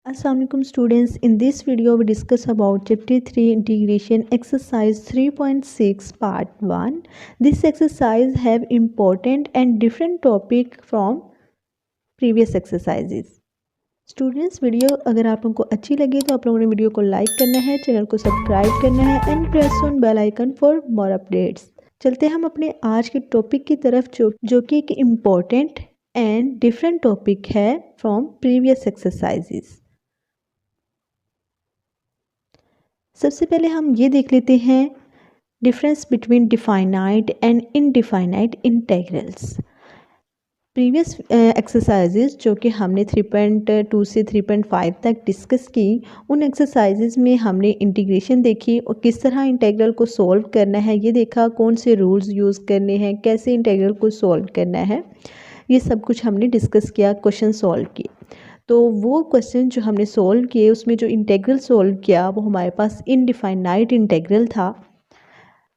Assalamu alaikum students. In this video we discuss about chapter 3 integration exercise 3.6 part 1. This exercise have important and different topic from previous exercises. Students video अगर आप लोगों को अच्छी लगी तो आप लोगों ने वीडियो को लाइक करना है, चैनल को सब्सक्राइब करना है and press on bell icon for more updates. चलते हैं हम अपने आज के टॉपिक की तरफ जो कि एक इम्पॉर्टेंट एंड डिफरेंट टॉपिक है फ्रॉम प्रीवियस एक्सरसाइजेस। सबसे पहले हम ये देख लेते हैं difference between definite and indefinite integrals. Previous exercises जो कि हमने 3.2 से 3.5 तक डिस्कस की, उन एक्सरसाइजेज में हमने इंटीग्रेशन देखी और किस तरह इंटेग्रल को सॉल्व करना है ये देखा, कौन से रूल्स यूज़ करने हैं, कैसे इंटेग्रल को सॉल्व करना है, ये सब कुछ हमने डिस्कस किया, क्वेश्चन सॉल्व किए। तो वो क्वेश्चन जो हमने सॉल्व किए उसमें जो इंटेग्रल सॉल्व किया वो हमारे पास इनडिफाइनाइट इंटेग्रल था।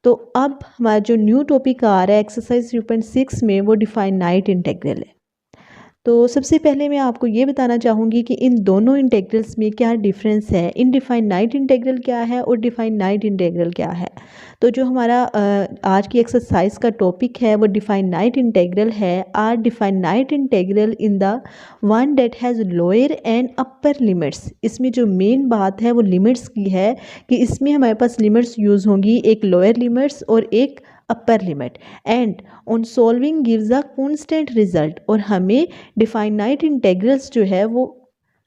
तो अब हमारा जो न्यू टॉपिक आ रहा है एक्सरसाइज 3.6 में वो डिफाइनाइट इंटेग्रल है। तो सबसे पहले मैं आपको ये बताना चाहूँगी कि इन दोनों इंटेग्रल्स में क्या डिफरेंस है, इनडिफाइनाइट इंटेग्रल क्या है और डिफाइनाइट इंटेग्रल क्या है। तो जो हमारा आज की एक्सरसाइज का टॉपिक है वो डिफाइनाइट इंटेग्रल है। Are definite integral in the one that has lower and upper limits. इसमें जो मेन बात है वो लिमिट्स की है कि इसमें हमारे पास लिमिट्स यूज़ होंगी, एक लोअर लिमिट्स और एक upper limit, and on solving gives a constant result. और हमें डिफाइनाइट इंटेग्रल्स जो है वो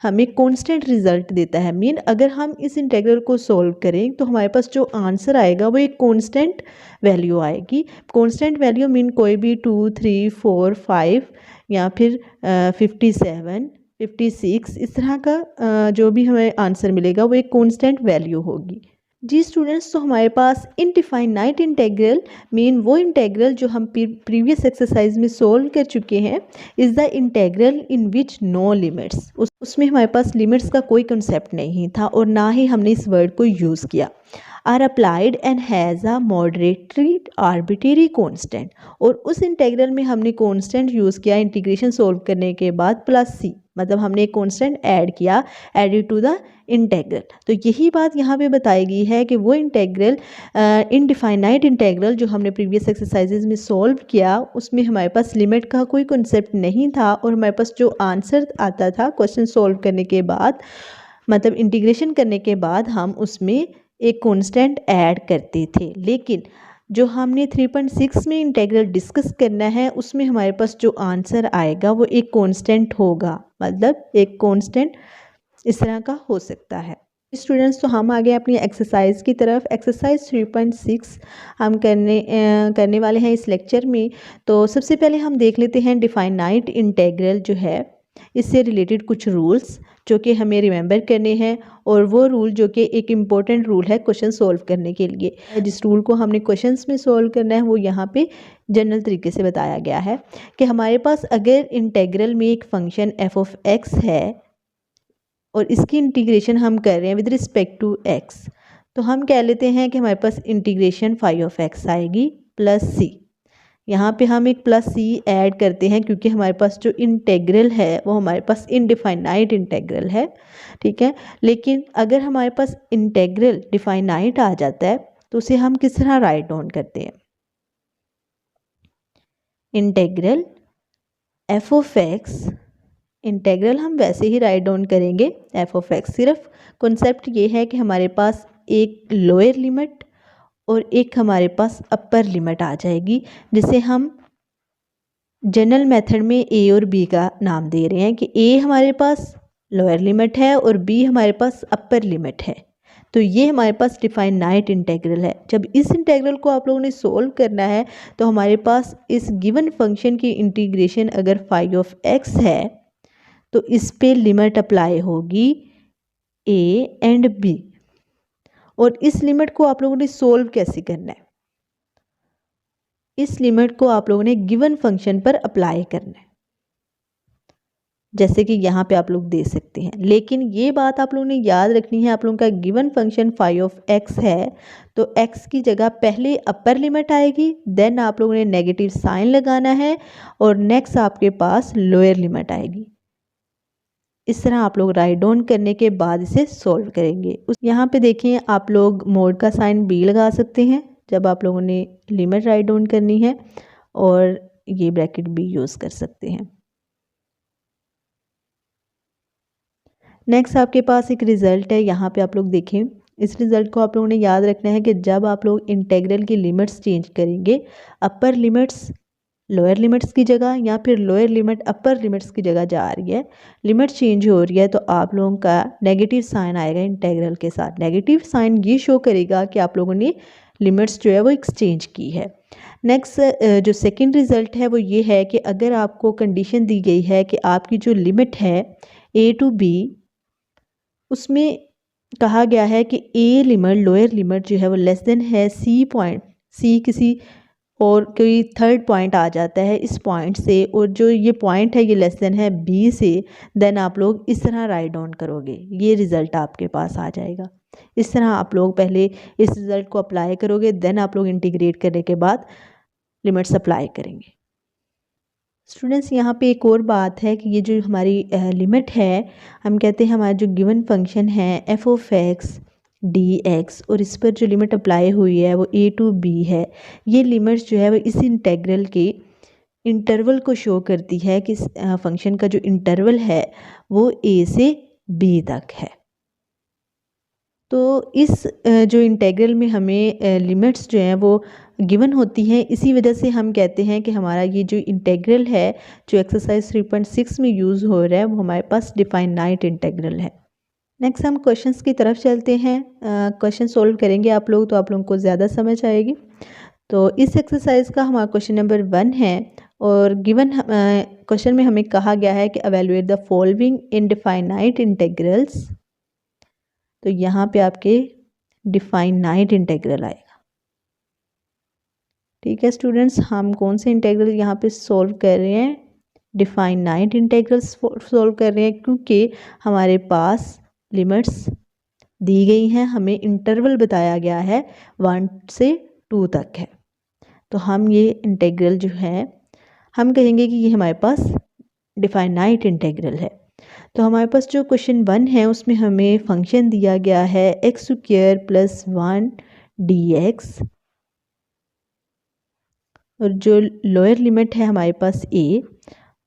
हमें कांस्टेंट रिजल्ट देता है। मीन अगर हम इस इंटेग्रल को सॉल्व करें तो हमारे पास जो आंसर आएगा वो एक कांस्टेंट वैल्यू आएगी। कांस्टेंट वैल्यू मीन कोई भी 2, 3, 4, 5 या फिर 57, 56 इस तरह का जो भी हमें आंसर मिलेगा वो एक कांस्टेंट वैल्यू होगी। जी स्टूडेंट्स, तो हमारे पास इनडिफाइनाइट इंटेग्रल मीन वो इंटेग्रल जो हम प्रीवियस एक्सरसाइज में सोल्व कर चुके हैं is the integral in which no limits. उसमें हमारे पास लिमिट्स का कोई कंसेप्ट नहीं था और ना ही हमने इस वर्ड को यूज़ किया। Are applied and has a mandatory arbitrary constant. और उस इंटेग्रल में हमने कांस्टेंट यूज़ किया इंटीग्रेशन सोल्व करने के बाद प्लस सी, मतलब हमने एक कांस्टेंट ऐड किया, एडेड टू द इंटेग्रल। तो यही बात यहाँ पे बताई गई है कि वो इंटेग्रल इनडिफाइनाइट इंटेग्रल जो हमने प्रीवियस एक्सरसाइजेज में सॉल्व किया उसमें हमारे पास लिमिट का कोई कंसेप्ट नहीं था और हमारे पास जो आंसर आता था क्वेश्चन सॉल्व करने के बाद, मतलब इंटीग्रेशन करने के बाद हम उसमें एक कांस्टेंट ऐड करते थे। लेकिन जो हमने 3.6 में इंटेग्रल डिस्कस करना है उसमें हमारे पास जो आंसर आएगा वो एक कांस्टेंट होगा, मतलब एक कांस्टेंट इस तरह का हो सकता है। स्टूडेंट्स, तो हम आ गए अपनी एक्सरसाइज की तरफ। एक्सरसाइज 3.6 हम करने वाले हैं इस लेक्चर में। तो सबसे पहले हम देख लेते हैं डिफाइनाइट इंटेग्रल जो है इससे रिलेटेड कुछ रूल्स जो कि हमें रिमेंबर करने हैं, और वो रूल जो कि एक इम्पोर्टेंट रूल है क्वेश्चन सॉल्व करने के लिए। जिस रूल को हमने क्वेश्चंस में सॉल्व करना है वो यहाँ पे जनरल तरीके से बताया गया है कि हमारे पास अगर इंटेग्रल में एक फंक्शन एफ ऑफ एक्स है और इसकी इंटीग्रेशन हम कर रहे हैं विद रिस्पेक्ट टू एक्स, तो हम कह लेते हैं कि हमारे पास इंटीग्रेशन फाई ऑफ एक्स आएगी प्लस सी। यहाँ पे हम एक प्लस सी ऐड करते हैं क्योंकि हमारे पास जो इंटेग्रल है वो हमारे पास इनडिफाइनाइट इंटेग्रल है, ठीक है। लेकिन अगर हमारे पास इंटेग्रल डिफाइनाइट आ जाता है तो उसे हम किस तरह राइट डाउन करते हैं। Integral F of x, integral हम वैसे ही राइट डाउन करेंगे एफ ऑफ एक्स। सिर्फ कॉन्सेप्ट ये है कि हमारे पास एक लोअर लिमिट और एक हमारे पास अपर लिमिट आ जाएगी, जिसे हम जनरल मेथड में ए और बी का नाम दे रहे हैं कि ए हमारे पास लोअर लिमिट है और बी हमारे पास अपर लिमिट है। तो ये हमारे पास डिफाइनाइट इंटेग्रल है। जब इस इंटेग्रल को आप लोगों ने सोल्व करना है तो हमारे पास इस गिवन फंक्शन की इंटीग्रेशन अगर फाई ऑफ एक्स है तो इस पे लिमिट अप्लाई होगी ए एंड बी। और इस लिमिट को आप लोगों ने सोल्व कैसे करना है, इस लिमिट को आप लोगों ने गिवन फंक्शन पर अप्लाई करना है, जैसे कि यहाँ पे आप लोग दे सकते हैं। लेकिन ये बात आप लोगों ने याद रखनी है, आप लोगों का given function phi of x है तो एक्स की जगह पहले अपर लिमिट आएगी, देन आप लोगों ने नेगेटिव साइन लगाना है और नेक्स्ट आपके पास लोअर लिमिट आएगी। इस तरह आप लोग राइट डाउन करने के बाद इसे सॉल्व करेंगे। यहाँ पे देखें आप लोग मोड का साइन बी लगा सकते हैं जब आप लोगों ने लिमिट राइट डाउन करनी है, और ये ब्रैकेट भी यूज़ कर सकते हैं। नेक्स्ट आपके पास एक रिज़ल्ट है, यहाँ पे आप लोग देखें। इस रिज़ल्ट को आप लोगों ने याद रखना है कि जब आप लोग इंटेग्रल की लिमिट्स चेंज करेंगे, अपर लिमिट्स लोअर लिमिट्स की जगह या फिर लोअर लिमिट अपर लिमिट्स की जगह जा रही है, लिमिट चेंज हो रही है, तो आप लोगों का नेगेटिव साइन आएगा इंटेग्रल के साथ। नेगेटिव साइन ये शो करेगा कि आप लोगों ने लिमिट्स जो है वो एक्सचेंज की है। नेक्स्ट जो सेकंड रिज़ल्ट है वो ये है कि अगर आपको कंडीशन दी गई है कि आपकी जो लिमिट है ए टू बी, उसमें कहा गया है कि ए लिमिट लोअर लिमिट जो है वो लेस देन है सी पॉइंट, सी किसी और कोई थर्ड पॉइंट आ जाता है इस पॉइंट से, और जो ये पॉइंट है ये लेस देन है बी से, देन आप लोग इस तरह राइट डाउन करोगे, ये रिज़ल्ट आपके पास आ जाएगा। इस तरह आप लोग पहले इस रिज़ल्ट को अप्लाई करोगे, देन आप लोग इंटीग्रेट करने के बाद लिमिट्स अप्लाई करेंगे। स्टूडेंट्स यहाँ पे एक और बात है कि ये जो हमारी लिमिट है, हम कहते हैं हमारा जो गिवन फंक्शन है F of x D x, और इस पर जो लिमिट अप्लाई हुई है वो ए टू बी है। ये लिमिट्स जो है वो इस इंटेग्रल के इंटरवल को शो करती है कि फंक्शन का जो इंटरवल है वो ए से बी तक है। तो इस जो इंटेग्रल में हमें लिमिट्स जो हैं वो गिवन होती हैं, इसी वजह से हम कहते हैं कि हमारा ये जो इंटेग्रल है जो एक्सरसाइज 3.6 में यूज़ हो रहा है वो हमारे पास डिफाइनाइट इंटेग्रल है। नेक्स्ट हम क्वेश्चंस की तरफ चलते हैं। क्वेश्चन सोल्व करेंगे आप लोग तो आप लोगों को ज़्यादा समझ आएगी। तो इस एक्सरसाइज का हमारा क्वेश्चन नंबर 1 है, और गिवन क्वेश्चन में हमें कहा गया है कि evaluate the following indefinite integrals. तो यहाँ पे आपके डिफाइनाइट इंटेग्रल आएगा। ठीक है स्टूडेंट्स, हम कौन से इंटेग्रल यहाँ पे सॉल्व कर रहे हैं? डिफाइनाइट इंटेग्रल्स सॉल्व कर रहे हैं, क्योंकि हमारे पास लिमिट्स दी गई हैं, हमें इंटरवल बताया गया है 1 से 2 तक है। तो हम ये इंटेग्रल जो है हम कहेंगे कि ये हमारे पास डिफाइनाइट इंटेग्रल है। तो हमारे पास जो क्वेश्चन 1 है उसमें हमें फंक्शन दिया गया है एक्स स्क्वायर प्लस 1 dx, और जो लोअर लिमिट है हमारे पास a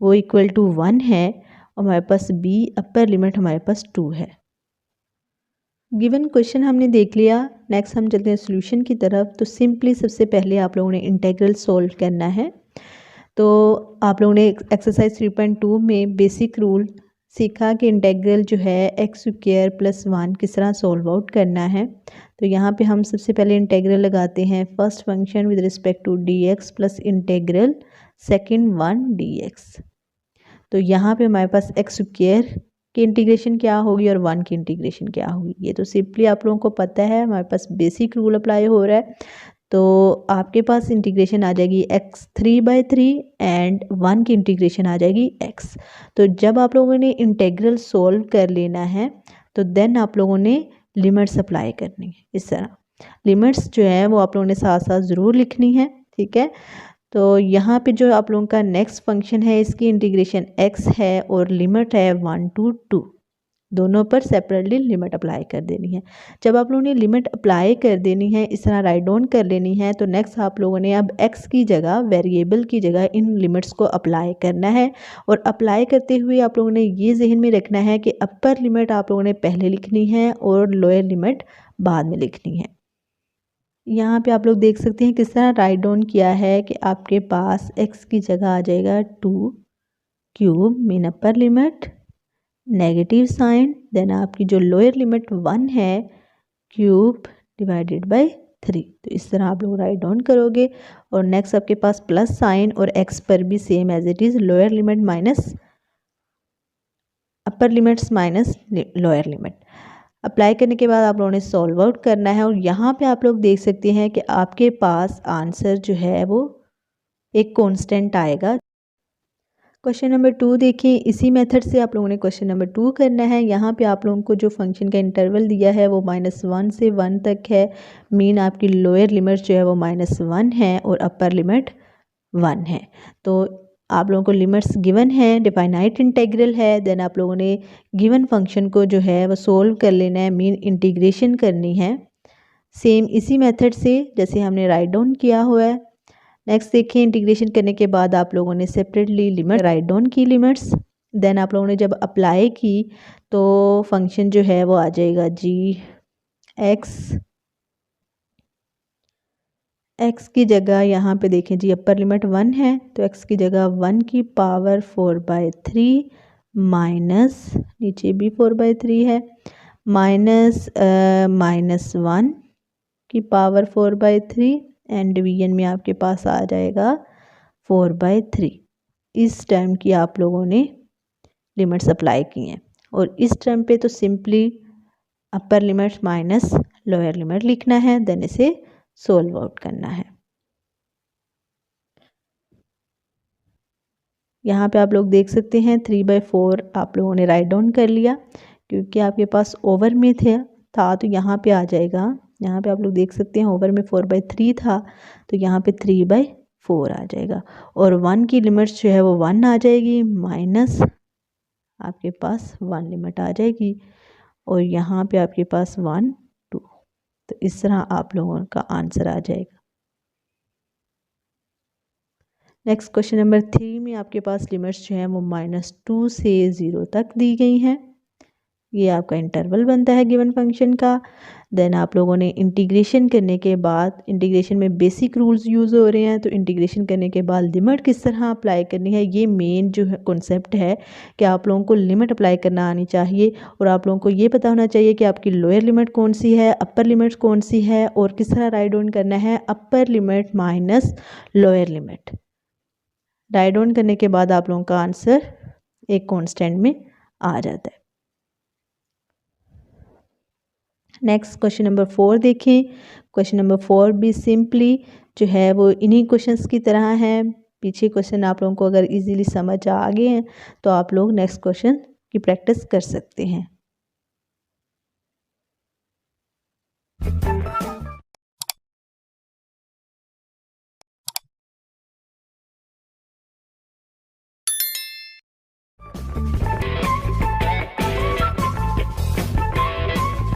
वो इक्वल टू 1 है, और हमारे पास b अपर लिमिट हमारे पास 2 है। गिवन क्वेश्चन हमने देख लिया। नेक्स्ट हम चलते हैं सॉल्यूशन की तरफ। तो सिंपली सबसे पहले आप लोगों ने इंटेग्रल सॉल्व करना है। तो आप लोगों ने एक्सरसाइज 3.2 में बेसिक रूल सीखा कि इंटेग्रल जो है एक्स स्क्वायर प्लस 1 किस तरह सॉल्व आउट करना है। तो यहाँ पे हम सबसे पहले इंटेग्रल लगाते हैं first function with respect to d x plus integral second 1 dx। तो यहाँ पे हमारे पास एक्स स्क्वायर की इंटीग्रेशन क्या होगी और 1 की इंटीग्रेशन क्या होगी, ये तो सिंपली आप लोगों को पता है, हमारे पास बेसिक रूल अप्लाई हो रहा है। तो आपके पास इंटीग्रेशन आ जाएगी x 3/3 एंड 1 की इंटीग्रेशन आ जाएगी x। तो जब आप लोगों ने इंटीग्रल सोल्व कर लेना है तो देन आप लोगों ने लिमिट्स अप्लाई करनी है। इस तरह लिमिट्स जो है वो आप लोगों ने साथ साथ ज़रूर लिखनी है, ठीक है। तो यहाँ पे जो आप लोगों का नेक्स्ट फंक्शन है इसकी इंटीग्रेशन x है और लिमिट है 1 to 2, दोनों पर सेपरेटली लिमिट अप्लाई कर देनी है। जब आप लोगों ने लिमिट अप्लाई कर देनी है, इस तरह राइट डाउन कर लेनी है, तो नेक्स्ट आप लोगों ने अब x की जगह वेरिएबल की जगह इन लिमिट्स को अप्लाई करना है। और अप्लाई करते हुए आप लोगों ने ये जहन में रखना है कि अपर लिमिट आप लोगों ने पहले लिखनी है और लोअर लिमिट बाद में लिखनी है। यहाँ पे आप लोग देख सकते हैं किस तरह राइट डाउन किया है कि आपके पास x की जगह आ जाएगा 2 cube mean upper limit negative sign, then आपकी जो लोअर लिमिट 1 है क्यूब डिवाइडेड बाय 3। तो इस तरह आप लोग राइट डाउन करोगे। और नेक्स्ट आपके पास प्लस साइन और x पर भी same as it is lower limit minus upper limits minus lower limit apply करने के बाद आप लोगों ने सॉल्व आउट करना है। और यहाँ पे आप लोग देख सकते हैं कि आपके पास आंसर जो है वो एक कांस्टेंट आएगा। क्वेश्चन नंबर 2 देखिए, इसी मेथड से आप लोगों ने क्वेश्चन नंबर 2 करना है। यहाँ पे आप लोगों को जो फंक्शन का इंटरवल दिया है वो -1 से 1 तक है। मीन आपकी लोअर लिमिट जो है वो -1 है और अपर लिमिट 1 है। तो आप लोगों को लिमिट्स गिवन है, डिफाइनाइट इंटीग्रल है, देन आप लोगों ने गिवन फंक्शन को जो है वो सोल्व कर लेना है, मीन इंटीग्रेशन करनी है सेम इसी मेथड से जैसे हमने राइट डाउन किया हुआ है। नेक्स्ट देखिए, इंटीग्रेशन करने के बाद आप लोगों ने सेपरेटली लिमिट राइट डाउन की लिमिट्स, देन आप लोगों ने जब अप्लाई की तो फंक्शन जो है वो आ जाएगा जी एक्स की जगह यहाँ पे देखें जी अपर लिमिट 1 है तो एक्स की जगह 1 की पावर 4/3 माइनस नीचे भी 4/3 है माइनस -1 की पावर 4/3 एंड डिवीजन में आपके पास आ जाएगा 4/3। इस टर्म की आप लोगों ने लिमिट्स अप्लाई की हैं और इस टर्म पे तो simply upper limit minus lower limit लिखना है, देन इसे सोल्व आउट करना है। यहाँ पे आप लोग देख सकते हैं 3/4 आप लोगों ने राइट डाउन कर लिया क्योंकि आपके पास ओवर में था तो यहाँ पे आ जाएगा। यहाँ पे आप लोग देख सकते हैं ओवर में 4/3 था तो यहाँ पे 3/4 आ जाएगा और 1 की लिमिट्स जो है वो 1 आ जाएगी माइनस आपके पास 1 लिमिट आ जाएगी और यहाँ पे आपके पास 1 2, तो इस तरह आप लोगों का आंसर आ जाएगा। नेक्स्ट क्वेश्चन नंबर 3 में आपके पास लिमिट्स जो हैं वो -2 से 0 तक दी गई हैं। ये आपका इंटरवल बनता है गिवन फंक्शन का। देन आप लोगों ने इंटीग्रेशन करने के बाद, इंटीग्रेशन में बेसिक रूल्स यूज़ हो रहे हैं तो इंटीग्रेशन करने के बाद लिमिट किस तरह अप्लाई करनी है, ये मेन जो है कॉन्सेप्ट है कि आप लोगों को लिमिट अप्लाई करना आनी चाहिए और आप लोगों को ये पता होना चाहिए कि आपकी लोअर लिमिट कौन सी है, अपर लिमिट कौन सी है और किस तरह राइट डाउन करना है upper limit minus lower limit. Write down करने के बाद आप लोगों का आंसर एक कांस्टेंट में आ जाता है। नेक्स्ट क्वेश्चन नंबर 4 देखें। क्वेश्चन नंबर 4 भी सिंपली जो है वो इन्हीं क्वेश्चंस की तरह है। पीछे क्वेश्चन आप लोगों को अगर इजीली समझ आ गए हैं तो आप लोग नेक्स्ट क्वेश्चन की प्रैक्टिस कर सकते हैं।